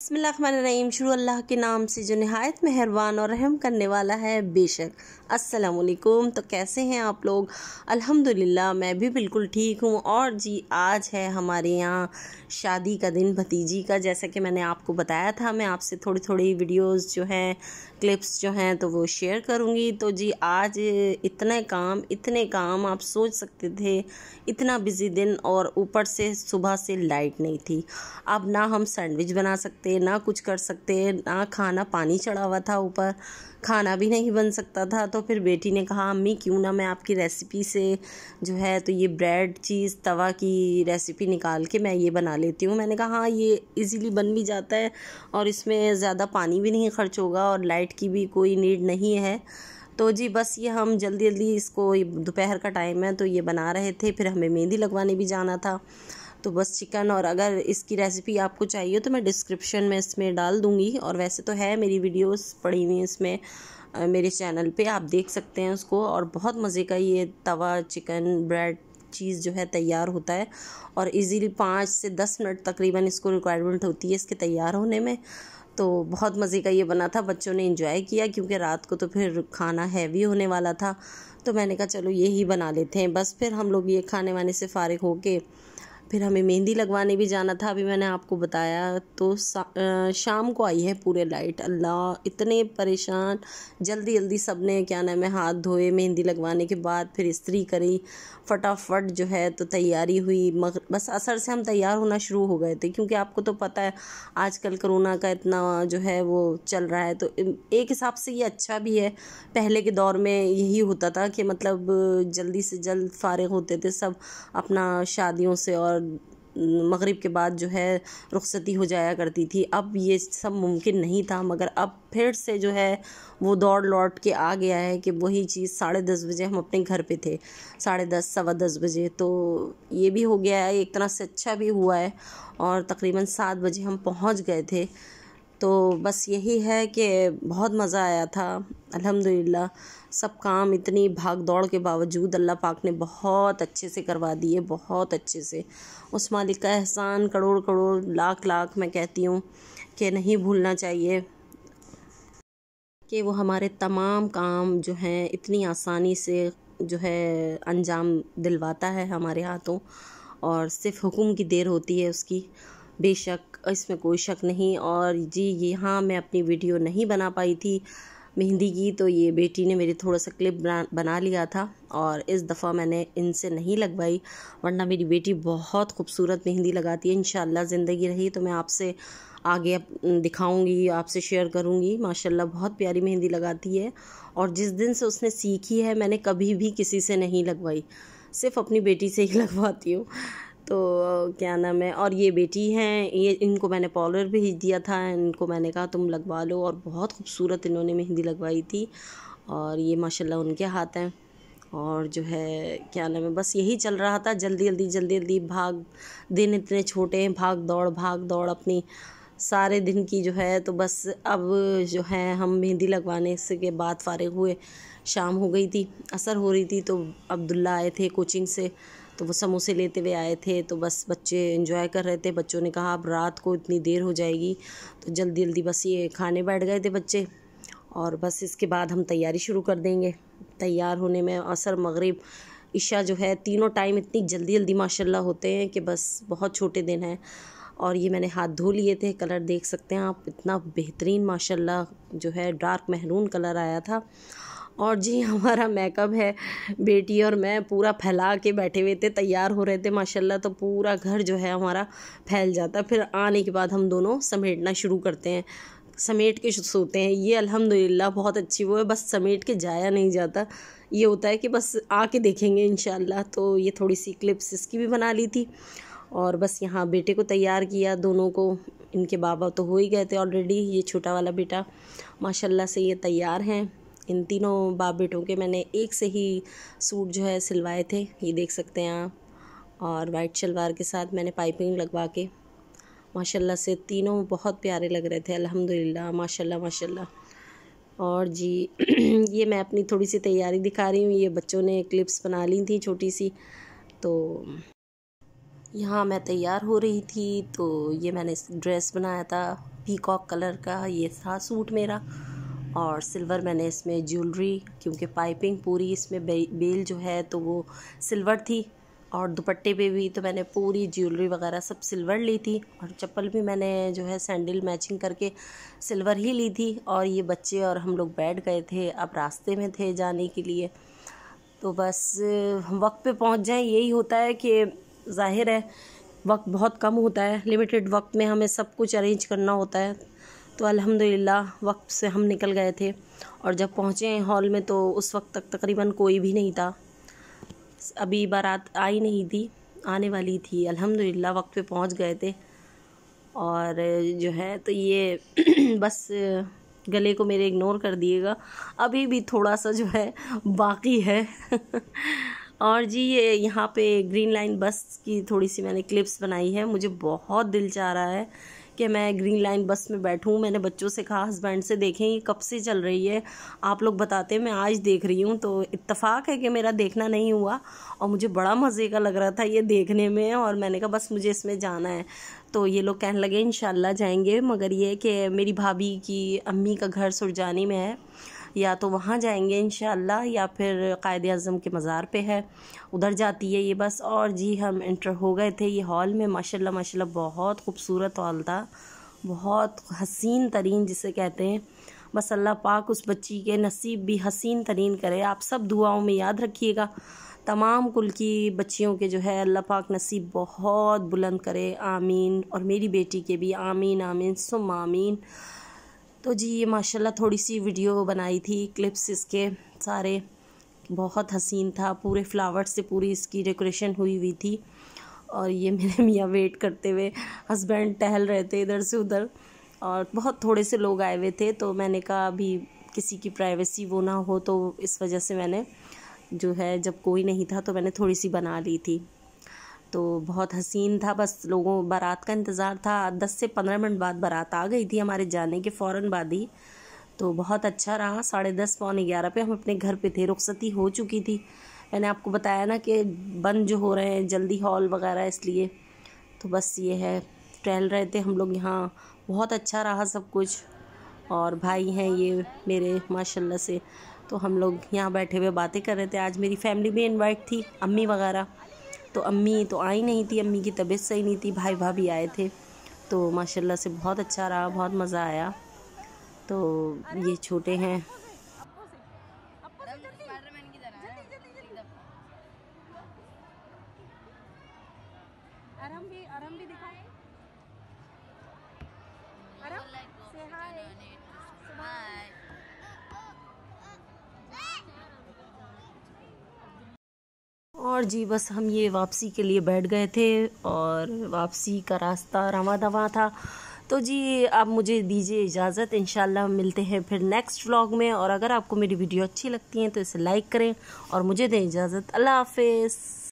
बिस्मिल्लाहिर्रहमानिर्रहीम। शुरू अल्लाह के नाम से जो निहायत मेहरबान और रहम करने वाला है। बेशक। अस्सलाम वालेकुम। तो कैसे हैं आप लोग? अल्हम्दुलिल्लाह मैं भी बिल्कुल ठीक हूँ। और जी आज है हमारे यहाँ शादी का दिन भतीजी का। जैसा कि मैंने आपको बताया था, मैं आपसे थोड़ी थोड़ी वीडियोस जो हैं, क्लिप्स जो हैं, तो वो शेयर करूँगी। तो जी आज इतने काम आप सोच सकते थे, इतना बिज़ी दिन, और ऊपर से सुबह से लाइट नहीं थी। अब ना हम सैंडविच बना सकते, ना कुछ कर सकते, ना खाना, पानी चढ़ा हुआ था ऊपर, खाना भी नहीं बन सकता था। तो फिर बेटी ने कहा, अम्मी क्यों ना मैं आपकी रेसिपी से जो है तो ये ब्रेड चीज़ तवा की रेसिपी निकाल के मैं ये बना लेती हूँ। मैंने कहा हाँ, ये इजीली बन भी जाता है और इसमें ज़्यादा पानी भी नहीं खर्च होगा और लाइट की भी कोई नीड नहीं है। तो जी बस ये हम जल्दी जल्दी इसको, दोपहर का टाइम है तो ये बना रहे थे। फिर हमें मेहंदी लगवाने भी जाना था। तो बस चिकन, और अगर इसकी रेसिपी आपको चाहिए तो मैं डिस्क्रिप्शन में इसमें डाल दूँगी। और वैसे तो है मेरी वीडियोस पड़ी हुई इसमें मेरे चैनल पे, आप देख सकते हैं उसको। और बहुत मज़े का ये तवा चिकन ब्रेड चीज़ जो है तैयार होता है और इजीली 5 से 10 मिनट तकरीबन इसको रिक्वायरमेंट होती है इसके तैयार होने में। तो बहुत मज़े का ये बना था, बच्चों ने एंजॉय किया क्योंकि रात को तो फिर खाना हैवी होने वाला था। तो मैंने कहा चलो यही बना लेते हैं। बस फिर हम लोग ये खाने वाने से फ़ारिग होके फिर हमें मेहंदी लगवाने भी जाना था। अभी मैंने आपको बताया तो शाम को आई है पूरे लाइट। अल्लाह, इतने परेशान। जल्दी जल्दी सब ने क्या नाम है हाथ धोए, मेहंदी लगवाने के बाद फिर इस्त्री करी, फटाफट जो है तो तैयारी हुई। बस असर से हम तैयार होना शुरू हो गए थे क्योंकि आपको तो पता है आजकल कोरोना का इतना जो है वो चल रहा है। तो एक हिसाब से ये अच्छा भी है। पहले के दौर में यही होता था कि मतलब जल्दी से जल्द फारिग होते थे सब अपना शादियों से, और मगरिब के बाद जो है रुखसती हो जाया करती थी। अब ये सब मुमकिन नहीं था, मगर अब फिर से जो है वो दौड़ लौट के आ गया है कि वही चीज़। 10:30 बजे हम अपने घर पे थे, 10:30 10:15 बजे। तो ये भी हो गया है, एक तरह से अच्छा भी हुआ है। और तकरीबन 7 बजे हम पहुंच गए थे। तो बस यही है कि बहुत मज़ा आया था। अल्हम्दुलिल्लाह सब काम इतनी भाग दौड़ के बावजूद अल्लाह पाक ने बहुत अच्छे से करवा दिए, बहुत अच्छे से। उस मालिक का एहसान करोड़ करोड़ लाख लाख मैं कहती हूँ कि नहीं भूलना चाहिए कि वो हमारे तमाम काम जो हैं इतनी आसानी से जो है अंजाम दिलवाता है हमारे हाथों, और सिर्फ हुक्म की देर होती है उसकी। बेशक, इसमें कोई शक नहीं। और जी यहाँ मैं अपनी वीडियो नहीं बना पाई थी मेहंदी की, तो ये बेटी ने मेरी थोड़ा सा क्लिप बना लिया था और इस दफ़ा मैंने इनसे नहीं लगवाई, वरना मेरी बेटी बहुत खूबसूरत मेहंदी लगाती है। इंशाल्लाह ज़िंदगी रही तो मैं आपसे आगे दिखाऊंगी, आपसे शेयर करूंगी। माशाल्लाह बहुत प्यारी मेहंदी लगाती है। और जिस दिन से उसने सीखी है मैंने कभी भी किसी से नहीं लगवाई, सिर्फ अपनी बेटी से ही लगवाती हूँ। तो क्या नाम है, और ये बेटी हैं, ये इनको मैंने पार्लर भेज दिया था। इनको मैंने कहा तुम लगवा लो, और बहुत खूबसूरत इन्होंने मेहंदी लगवाई थी। और ये माशाल्लाह उनके हाथ हैं। और जो है क्या नाम है, बस यही चल रहा था, जल्दी जल्दी भाग। दिन इतने छोटे हैं, भाग दौड़ अपनी सारे दिन की जो है। तो बस अब जो है हम मेहंदी लगवाने से के बाद फारिग हुए, शाम हो गई थी, असर हो रही थी। तो अब्दुल्ला आए थे कोचिंग से, तो वो समोसे लेते हुए आए थे। तो बस बच्चे एंजॉय कर रहे थे। बच्चों ने कहा अब रात को इतनी देर हो जाएगी, तो जल्दी जल्दी बस ये खाने बैठ गए थे बच्चे। और बस इसके बाद हम तैयारी शुरू कर देंगे। तैयार होने में असर, मगरिब, इशा जो है तीनों टाइम इतनी जल्दी जल्दी माशाल्लाह होते हैं कि बस बहुत छोटे दिन हैं। और ये मैंने हाथ धो लिए थे। कलर देख सकते हैं आप, इतना बेहतरीन माशाल्लाह जो है डार्क मेहरून कलर आया था। और जी हमारा मेकअप है, बेटी और मैं पूरा फैला के बैठे हुए थे, तैयार हो रहे थे माशाल्लाह। तो पूरा घर जो है हमारा फैल जाता। फिर आने के बाद हम दोनों समेटना शुरू करते हैं, समेट के सोते हैं। ये अल्हम्दुलिल्लाह बहुत अच्छी वो है, बस समेट के जाया नहीं जाता। ये होता है कि बस आके देखेंगे इंशाल्लाह। तो ये थोड़ी सी क्लिप्स इसकी भी बना ली थी। और बस यहाँ बेटे को तैयार किया, दोनों को। इनके बाबा तो हो ही गए थे ऑलरेडी। ये छोटा वाला बेटा माशाल्लाह से ये तैयार हैं। इन तीनों बाप बेटों के मैंने एक से ही सूट जो है सिलवाए थे, ये देख सकते हैं आप। और वाइट शलवार के साथ मैंने पाइपिंग लगवा के माशाल्लाह से तीनों बहुत प्यारे लग रहे थे। अल्हम्दुलिल्लाह माशाल्लाह माशाल्लाह। और जी ये मैं अपनी थोड़ी सी तैयारी दिखा रही हूँ। ये बच्चों ने क्लिप्स बना ली थी छोटी सी। तो यहाँ मैं तैयार हो रही थी, तो ये मैंने ड्रेस बनाया था पीकॉक कलर का, ये था सूट मेरा। और सिल्वर मैंने इसमें ज्वेलरी, क्योंकि पाइपिंग पूरी इसमें बेल जो है तो वो सिल्वर थी, और दुपट्टे पे भी तो मैंने पूरी ज्वेलरी वगैरह सब सिल्वर ली थी, और चप्पल भी मैंने जो है सैंडल मैचिंग करके सिल्वर ही ली थी। और ये बच्चे और हम लोग बैठ गए थे, अब रास्ते में थे जाने के लिए। तो बस वक्त पे पहुंच जाएं, यही होता है कि ज़ाहिर है वक्त बहुत कम होता है, लिमिटेड वक्त में हमें सब कुछ अरेंज करना होता है। तो अल्हम्दुलिल्लाह वक्त से हम निकल गए थे, और जब पहुँचे हॉल में तो उस वक्त तक तकरीबन कोई भी नहीं था, अभी बारात आई नहीं थी, आने वाली थी। अल्हम्दुलिल्लाह वक्त पे पहुँच गए थे। और जो है तो ये बस गले को मेरे इग्नोर कर दिएगा, अभी भी थोड़ा सा जो है बाकी है। और जी ये यहाँ पे ग्रीन लाइन बस की थोड़ी सी मैंने क्लिप्स बनाई है। मुझे बहुत दिल चाह रहा है कि मैं ग्रीन लाइन बस में बैठूं। मैंने बच्चों से कहा, हस्बैंड से, देखें ये कब से चल रही है, आप लोग बताते हैं, मैं आज देख रही हूँ। तो इत्तेफाक है कि मेरा देखना नहीं हुआ, और मुझे बड़ा मज़े का लग रहा था ये देखने में, और मैंने कहा बस मुझे इसमें जाना है। तो ये लोग कहने लगे इंशाल्लाह जाएंगे, मगर ये कि मेरी भाभी की अम्मी का घर सुरजानी में है, या तो वहाँ जाएंगे इंशाल्लाह, या फिर कायदे आज़म के मज़ार पे है, उधर जाती है ये बस। और जी हम एंटर हो गए थे ये हॉल में। माशाल्लाह माशाल्लाह बहुत खूबसूरत हॉल था, बहुत हसीन तरीन जिसे कहते हैं। बस अल्लाह पाक उस बच्ची के नसीब भी हसीन तरीन करे। आप सब दुआओं में याद रखिएगा, तमाम कुल की बच्चियों के जो है अल्लाह पाक नसीब बहुत बुलंद करे, आमीन। और मेरी बेटी के भी आमीन आमीन सुम आमीन। तो जी ये माशाल्लाह थोड़ी सी वीडियो बनाई थी, क्लिप्स इसके सारे, बहुत हसीन था, पूरे फ्लावर्स से पूरी इसकी डेकोरेशन हुई थी। और ये मेरे मियाँ वेट करते हुए, हस्बैंड टहल रहे थे इधर से उधर, और बहुत थोड़े से लोग आए हुए थे। तो मैंने कहा अभी किसी की प्राइवेसी वो ना हो, तो इस वजह से मैंने जो है जब कोई नहीं था तो मैंने थोड़ी सी बना ली थी। तो बहुत हसीन था, बस लोगों बारात का इंतज़ार था। 10 से 15 मिनट बाद बारात आ गई थी हमारे जाने के फ़ौरन बाद ही। तो बहुत अच्छा रहा। 10:30 पौने 11 पे हम अपने घर पे थे, रुखसती हो चुकी थी। मैंने आपको बताया ना कि बंद जो हो रहे हैं जल्दी हॉल वगैरह, इसलिए। तो बस ये है, टहल रहे थे हम लोग यहाँ, बहुत अच्छा रहा सब कुछ। और भाई हैं ये मेरे माशाल्लाह से, तो हम लोग यहाँ बैठे हुए बातें कर रहे थे। आज मेरी फैमिली भी इनवाइट थी, अम्मी वगैरह। तो अम्मी तो आई नहीं थी, अम्मी की तबीयत सही नहीं थी, भाई भाभी आए थे। तो माशाल्लाह से बहुत अच्छा रहा, बहुत मज़ा आया। तो ये छोटे हैं, आराम भी दिखाएं। आराम से हाय। और जी बस हम ये वापसी के लिए बैठ गए थे, और वापसी का रास्ता रवां दवां था। तो जी अब मुझे दीजिए इजाज़त, इंशाल्लाह मिलते हैं फिर नेक्स्ट व्लॉग में। और अगर आपको मेरी वीडियो अच्छी लगती है तो इसे लाइक करें, और मुझे दें इजाज़त। अल्लाह हाफिज़।